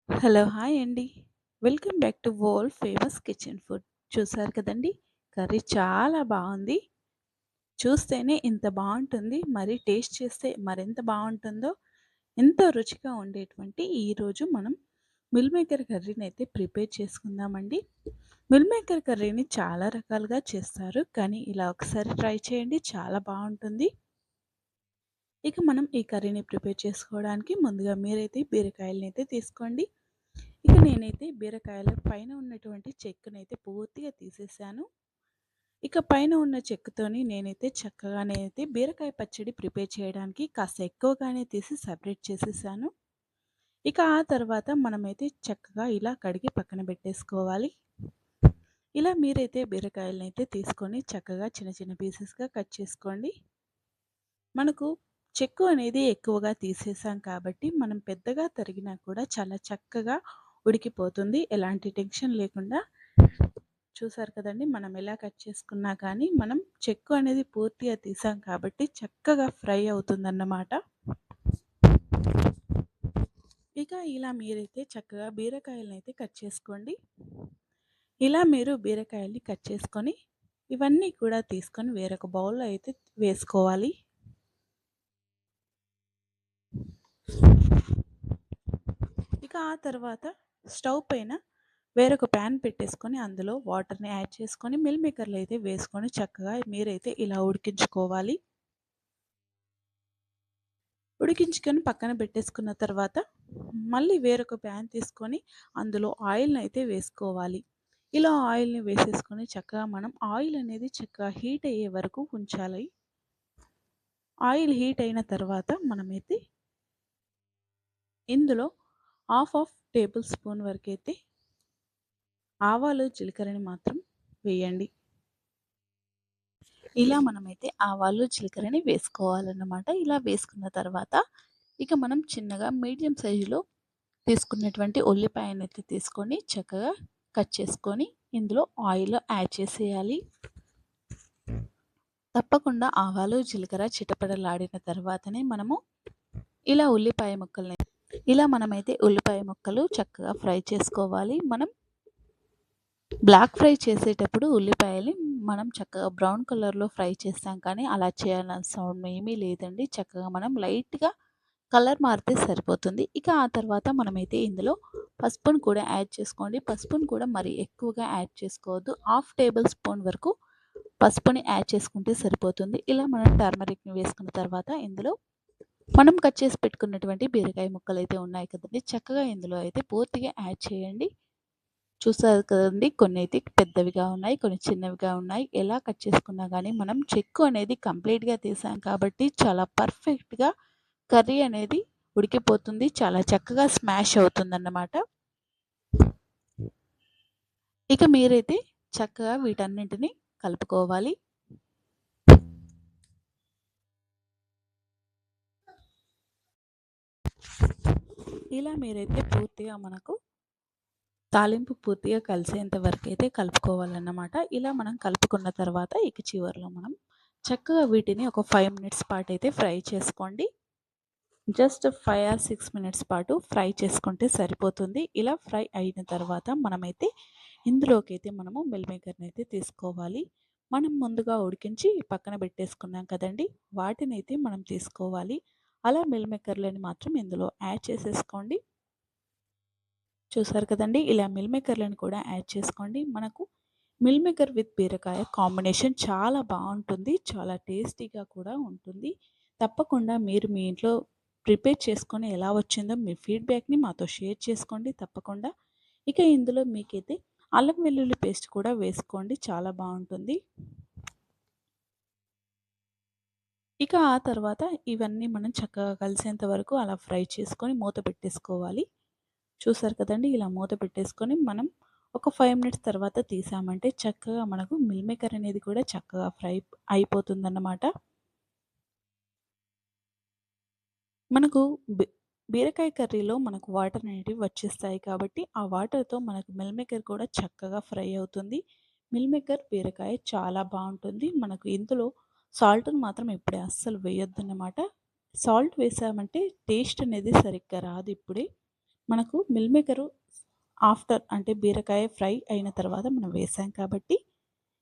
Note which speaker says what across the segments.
Speaker 1: Hello! Hi అండి. Welcome back to world famous kitchen food. చూసారు కదండీ! కర్రీ చాలా బావుంది. చూస్తేనే ఇంత బావుంటుంది. మరి టేస్ట్ చేస్తే మరింత బావుంటుందో, ఎంతో రుచిగా ఉండేటువంటి ఈరోజు మనం మిల్ మేకర్ కర్రీనైతే ప్రిపేర్ చేసుకుందామండి. మిల్ మేకర్ కర్రీని చాలా రకాలుగా చేస్తారు. కానీ ఇలా ఒకసారి ట్రై చేయండి. చాలా బావుంటుంది. ఇక మనం ఈ కర్రీని ప్రిపేర్ చేసుకోవడానికి ముందుగా మీరైతే బీరకాయలనైతే తీసుకోండి. ఇక నేనైతే బీరకాయల పైన ఉన్నటువంటి చెక్కునైతే పూర్తిగా తీసేసాను. ఇక పైన ఉన్న చెక్కుతోని నేనైతే చక్కగానైతే బీరకాయ పచ్చడి ప్రిపేర్ చేయడానికి కాస్త ఎక్కువగానే తీసి సెపరేట్ చేసేసాను. ఇక ఆ తర్వాత మనమైతే చక్కగా ఇలా కడిగి పక్కన పెట్టేసుకోవాలి. ఇలా మీరైతే బీరకాయలనైతే తీసుకొని చక్కగా చిన్న చిన్న పీసెస్‌గా కట్ చేసుకోండి. మనకు చెక్కు అనేది ఎక్కువగా తీసేసాం కాబట్టి మనం పెద్దగా తరిగినా కూడా చాలా చక్కగా ఉడికిపోతుంది. ఎలాంటి టెన్షన్ లేకుండా. చూసారు కదండీ! మనం ఎలా కట్ చేసుకున్నా కానీ మనం చెక్కు అనేది పూర్తిగా తీసాం కాబట్టి చక్కగా ఫ్రై అవుతుందన్నమాట. ఇక ఇలా మీరైతే చక్కగా బీరకాయలనైతే కట్ చేసుకోండి. ఇలా మీరు బీరకాయల్ని కట్ చేసుకొని ఇవన్నీ కూడా తీసుకొని వేరొక బౌల్‌లో అయితే వేసుకోవాలి. ఇక ఆ తర్వాత స్టవ్ పైన వేరొక ప్యాన్ పెట్టేసుకొని అందులో వాటర్‌ని యాడ్ చేసుకొని మిల్ మేకర్‌లో అయితే వేసుకొని చక్కగా మీరైతే ఇలా ఉడికించుకోవాలి. ఉడికించుకొని పక్కన పెట్టేసుకున్న తర్వాత మళ్ళీ వేరొక ప్యాన్ తీసుకొని అందులో ఆయిల్‌ని అయితే వేసుకోవాలి. ఇలా ఆయిల్‌ని వేసేసుకొని చక్కగా మనం ఆయిల్ అనేది చక్కగా హీట్ అయ్యే వరకు ఉంచాలి. ఆయిల్ హీట్ అయిన తర్వాత మనమైతే ఇందులో హాఫ్ టేబుల్ స్పూన్ వరకైతే ఆవాలు, జీలకర్రని మాత్రం వేయండి. ఇలా మనమైతే ఆవాలు, జీలకర్రని వేసుకోవాలన్నమాట. ఇలా వేసుకున్న తర్వాత ఇక మనం చిన్నగా మీడియం సైజులో తీసుకున్నటువంటి ఉల్లిపాయనైతే తీసుకొని చక్కగా కట్ చేసుకొని ఇందులో ఆయిల్‌లో యాడ్ చేసేయాలి. తప్పకుండా ఆవాలు, జీలకర్ర చిటపటలాడిన తర్వాతనే మనము ఇలా ఉల్లిపాయ ముక్కల్ని ఇలా మనమైతే ఉల్లిపాయ ముక్కలు చక్కగా ఫ్రై చేసుకోవాలి. మనం బ్లాక్ ఫ్రై చేసేటప్పుడు ఉల్లిపాయల్ని మనం చక్కగా బ్రౌన్ కలర్‌లో ఫ్రై చేస్తాం కానీ అలా చేయాల్సిన ఏమీ లేదండి. చక్కగా మనం లైట్‌గా కలర్ మారితే సరిపోతుంది. ఇక ఆ తర్వాత మనమైతే ఇందులో పసుపును కూడా యాడ్ చేసుకోండి. పసుపును కూడా మరి ఎక్కువగా యాడ్ చేసుకోవద్దు. హాఫ్ టేబుల్ స్పూన్ వరకు పసుపుని యాడ్ చేసుకుంటే సరిపోతుంది. ఇలా మనం టర్మరిక్‌ని వేసుకున్న తర్వాత ఇందులో మనం కట్ చేసి పెట్టుకున్నటువంటి బీరకాయ ముక్కలైతే ఉన్నాయి కదండీ! చక్కగా ఇందులో అయితే పూర్తిగా యాడ్ చేయండి. చూసారు కదండీ! కొన్నైతే పెద్దవిగా ఉన్నాయి. కొన్ని చిన్నవిగా ఉన్నాయి. ఎలా కట్ చేసుకున్నా గానీ మనం చెక్కు అనేది కంప్లీట్‌గా తీసాం కాబట్టి చాలా పర్ఫెక్ట్‌గా కర్రీ అనేది ఉడికిపోతుంది. చాలా చక్కగా స్మాష్ అవుతుందన్నమాట. ఇక మీరైతే చక్కగా వీటన్నింటిని కలుపుకోవాలి. ఇలా మీరైతే పూర్తిగా మనకు తాలింపు పూర్తిగా కలిసేంత వరకైతే కలుపుకోవాలన్నమాట. ఇలా మనం కలుపుకున్న తర్వాత ఇక చివరిలో మనం చక్కగా వీటిని ఒక 5 మినిట్స్ పాటైతే ఫ్రై చేసుకోండి. జస్ట్ 5 ఆర్ 6 మినిట్స్ పాటు ఫ్రై చేసుకుంటే సరిపోతుంది. ఇలా ఫ్రై అయిన తర్వాత మనమైతే ఇందులోకైతే మనము మిల్ మేకర్‌నైతే తీసుకోవాలి. మనం ముందుగా ఉడికించి పక్కన పెట్టేసుకున్నాం కదండీ! వాటినైతే మనం తీసుకోవాలి. అలా మిల్ మేకర్‌లని మాత్రం ఇందులో యాడ్ చేసేసుకోండి. చూసారు కదండీ! ఇలా మిల్ మేకర్‌లను కూడా యాడ్ చేసుకోండి. మనకు మిల్ మేకర్ విత్ బీరకాయ కాంబినేషన్ చాలా బావుంటుంది. చాలా టేస్టీగా కూడా ఉంటుంది. తప్పకుండా మీరు మీ ఇంట్లో ప్రిపేర్ చేసుకొని ఎలా వచ్చిందో మీ ఫీడ్‌బ్యాక్‌ని మాతో షేర్ చేసుకోండి తప్పకుండా. ఇక ఇందులో మీకైతే అల్లం వెల్లుల్లి పేస్ట్ కూడా వేసుకోండి. చాలా బావుంటుంది. ఇక ఆ తర్వాత ఇవన్నీ మనం చక్కగా కలిసేంత వరకు అలా ఫ్రై చేసుకొని మూత పెట్టేసుకోవాలి. చూసారు కదండీ! ఇలా మూత పెట్టేసుకొని మనం ఒక 5 మినిట్స్ తర్వాత తీసామంటే చక్కగా మనకు మిల్ మేకర్ అనేది కూడా చక్కగా ఫ్రై అయిపోతుందన్నమాట. మనకు బీ బీరకాయ కర్రీలో మనకు వాటర్ అనేటివి వచ్చేస్తాయి కాబట్టి, ఆ వాటర్‌తో మనకు మిల్ మేకర్ కూడా చక్కగా ఫ్రై అవుతుంది. మిల్ మేకర్ బీరకాయ చాలా బావుంటుంది. మనకు ఇందులో సాల్ట్‌ని మాత్రం ఇప్పుడే అస్సలు వేయొద్దన్నమాట. సాల్ట్ వేసామంటే టేస్ట్ అనేది సరిగ్గా రాదు ఇప్పుడే. మనకు మిల్ మేకరు ఆఫ్టర్ అంటే బీరకాయ ఫ్రై అయిన తర్వాత మనం వేసాం కాబట్టి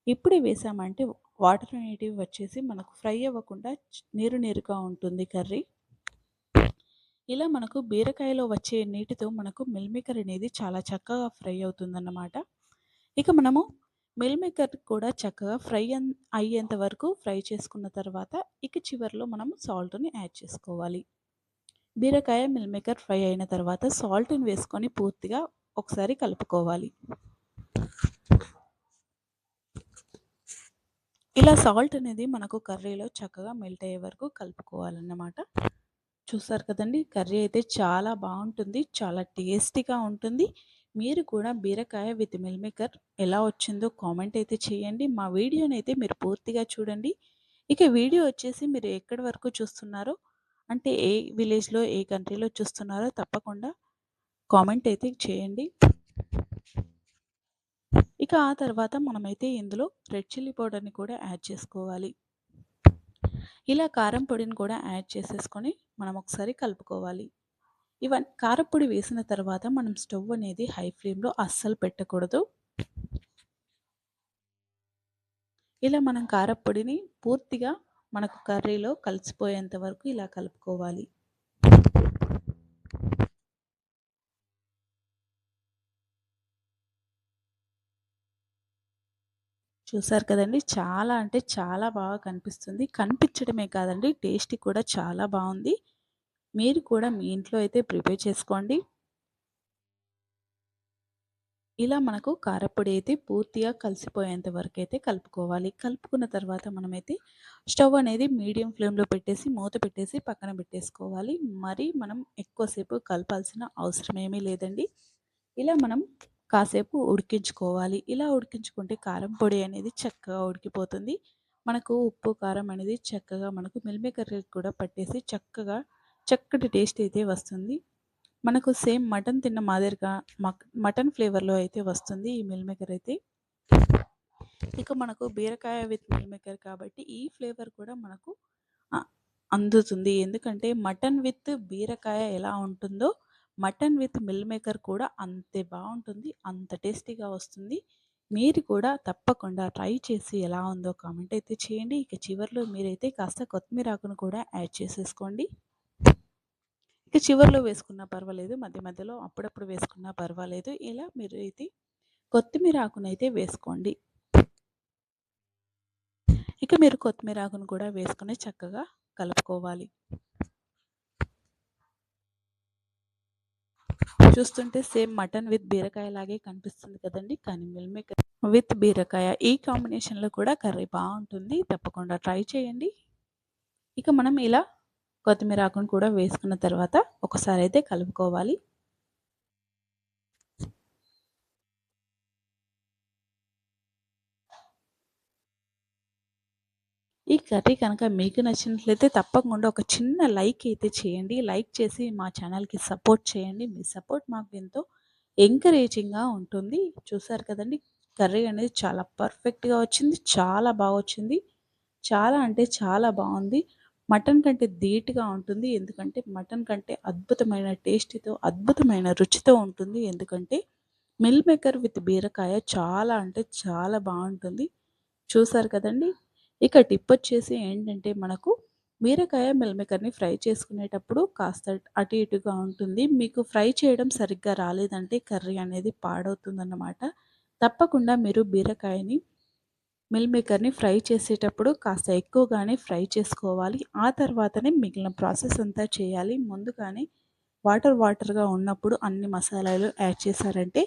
Speaker 1: ఇప్పుడే వేసామంటే వాటర్ అనేటివి వచ్చేసి మనకు ఫ్రై అవ్వకుండా నీరు నీరుగా ఉంటుంది కర్రీ. ఇలా మనకు బీరకాయలో వచ్చే నీటితో మనకు మిల్ మేకర్ అనేది చాలా చక్కగా ఫ్రై అవుతుందన్నమాట. ఇక మనము మిల్ మేకర్ కూడా చక్కగా అయ్యేంత వరకు ఫ్రై చేసుకున్న తర్వాత ఇక చివరిలో మనం సాల్ట్‌ని యాడ్ చేసుకోవాలి. బీరకాయ మిల్ మేకర్ ఫ్రై అయిన తర్వాత సాల్ట్‌ని వేసుకొని పూర్తిగా ఒకసారి కలుపుకోవాలి. ఇలా సాల్ట్ అనేది మనకు కర్రీలో చక్కగా మెల్ట్ అయ్యే వరకు కలుపుకోవాలన్నమాట. చూసారు కదండీ! కర్రీ అయితే చాలా బావుంటుంది. చాలా టేస్టీగా ఉంటుంది. మీరు కూడా బీరకాయ విత్ మిల్ మేకర్ ఎలా వచ్చిందో కామెంట్ అయితే చేయండి. మా వీడియోనైతే మీరు పూర్తిగా చూడండి. ఇక వీడియో వచ్చేసి మీరు ఎక్కడి వరకు చూస్తున్నారో అంటే ఏ విలేజ్‌లో, ఏ కంట్రీలో చూస్తున్నారో తప్పకుండా కామెంట్ అయితే చేయండి. ఇక ఆ తర్వాత మనమైతే ఇందులో రెడ్ చిల్లీ పౌడర్‌ని కూడా యాడ్ చేసుకోవాలి. ఇలా కారం పొడిని కూడా యాడ్ చేసేసుకొని మనం ఒకసారి కలుపుకోవాలి. కారప్పొడి వేసిన తర్వాత మనం స్టవ్ అనేది హై ఫ్లేమ్‌లో అస్సలు పెట్టకూడదు. ఇలా మనం కారప్పొడిని పూర్తిగా మనకు కర్రీలో కలిసిపోయేంత వరకు ఇలా కలుపుకోవాలి. చూసారు కదండీ! చాలా అంటే చాలా బాగా కనిపిస్తుంది. కనిపించడమే కాదండి టేస్ట్ కూడా చాలా బావుంది. మీరు కూడా మీ ఇంట్లో అయితే ప్రిపేర్ చేసుకోండి. ఇలా మనకు కారప్పొడి అయితే పూర్తిగా కలిసిపోయేంత వరకైతే కలుపుకోవాలి. కలుపుకున్న తర్వాత మనమైతే స్టవ్ అనేది మీడియం ఫ్లేమ్‌లో పెట్టేసి మూత పెట్టేసి పక్కన పెట్టేసుకోవాలి. మరి మనం ఎక్కువసేపు కలపాల్సిన అవసరం ఏమీ లేదండి. ఇలా మనం కాసేపు ఉడికించుకోవాలి. ఇలా ఉడికించుకుంటే కారం పొడి అనేది చక్కగా ఉడికిపోతుంది. మనకు ఉప్పు, కారం అనేది చక్కగా మనకు మిల్ మేకర్‌కి కూడా పట్టేసి చక్కటి టేస్ట్ అయితే వస్తుంది. మనకు సేమ్ మటన్ తిన్న మాదిరిగా మటన్ ఫ్లేవర్‌లో అయితే వస్తుంది ఈ మిల్ మేకర్ అయితే. ఇక మనకు బీరకాయ విత్ మిల్ మేకర్ కాబట్టి ఈ ఫ్లేవర్ కూడా మనకు ఆహ్, అందుతుంది. ఎందుకంటే మటన్ విత్ బీరకాయ ఎలా ఉంటుందో మటన్ విత్ మిల్ మేకర్ కూడా అంతే బావుంటుంది. అంత టేస్టీగా వస్తుంది. మీరు కూడా తప్పకుండా ట్రై చేసి ఎలా ఉందో కామెంట్ అయితే చేయండి. ఇక చివర్లో మీరైతే కాస్త కొత్తిమీర ఆకును కూడా యాడ్ చేసేసుకోండి. ఇక చివర్లో వేసుకున్నా పర్వాలేదు. మధ్య మధ్యలో అప్పుడప్పుడు వేసుకున్నా పర్వాలేదు. ఇలా మీరు అయితే కొత్తిమీర ఆకునైతే వేసుకోండి. ఇక మీరు కొత్తిమీర ఆకును కూడా వేసుకొని చక్కగా కలుపుకోవాలి. చూస్తుంటే సేమ్ మటన్ విత్ బీరకాయ లాగే కనిపిస్తుంది కదండీ! కానీ మిల్ మేకర్ విత్ బీరకాయ ఈ కాంబినేషన్‌లో కూడా కర్రీ బావుంటుంది. తప్పకుండా ట్రై చేయండి. ఇక మనం ఇలా కొత్తిమీర ఆకును కూడా వేసుకున్న తర్వాత ఒకసారైతే కలుపుకోవాలి. ఈ కర్రీ కనుక మీకు నచ్చినట్లయితే తప్పకుండా ఒక చిన్న లైక్ అయితే చేయండి. లైక్ చేసి మా ఛానల్‌కి సపోర్ట్ చేయండి. మీ సపోర్ట్ మాకు ఎంతో ఎంకరేజింగ్‌గా ఉంటుంది. చూసారు కదండీ! కర్రీ అనేది చాలా పర్ఫెక్ట్‌గా వచ్చింది. చాలా బాగొచ్చింది. చాలా అంటే చాలా బావుంది. మటన్ కంటే ధీటుగా ఉంటుంది. ఎందుకంటే మటన్ కంటే అద్భుతమైన టేస్ట్‌తో, అద్భుతమైన రుచితో ఉంటుంది. ఎందుకంటే మిల్ మేకర్ విత్ బీరకాయ చాలా అంటే చాలా బావుంటుంది. చూసారు కదండీ! ఇక టిప్పొచ్చేసి ఏంటంటే మనకు బీరకాయ మిల్ మేకర్‌ని ఫ్రై చేసుకునేటప్పుడు కాస్త అటు ఇటుగా ఉంటుంది. మీకు ఫ్రై చేయడం సరిగ్గా రాలేదంటే కర్రీ అనేది పాడవుతుందన్నమాట. తప్పకుండా మీరు బీరకాయని మిల్ మేకర్‌ని ఫ్రై చేసేటప్పుడు కాస్త ఎక్కువగానే ఫ్రై చేసుకోవాలి. ఆ తర్వాతనే మిగిలిన ప్రాసెస్ అంతా చేయాలి. ముందుగానే వాటర్‌గా ఉన్నప్పుడు అన్ని మసాలాలు యాడ్ చేశారంటే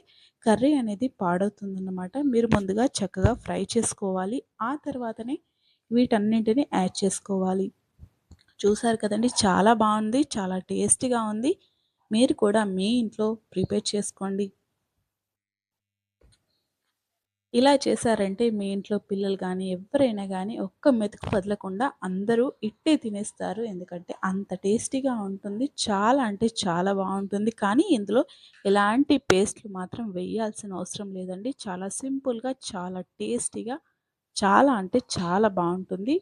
Speaker 1: కర్రీ అనేది పాడవుతుందన్నమాట. మీరు ముందుగా చక్కగా ఫ్రై చేసుకోవాలి. ఆ తర్వాతనే వీటన్నింటిని యాడ్ చేసుకోవాలి. చూసారు కదండీ! చాలా బావుంది. చాలా టేస్టీగా ఉంది. మీరు కూడా మీ ఇంట్లో ప్రిపేర్ చేసుకోండి. ఇలా చేశారంటే మీ ఇంట్లో పిల్లలు గానీ, ఎవ్వరైనా గానీ ఒక్క మెతుకు వదలకుండా అందరూ ఇట్టే తినేస్తారు. ఎందుకంటే అంత టేస్టీగా ఉంటుంది. చాలా అంటే చాలా బావుంటుంది. కానీ ఇందులో ఎలాంటి పేస్టులు మాత్రం వేయాల్సిన అవసరం లేదండి. చాలా సింపుల్‌గా, చాలా టేస్టీగా, చాలా అంటే చాలా బావుంటుంది.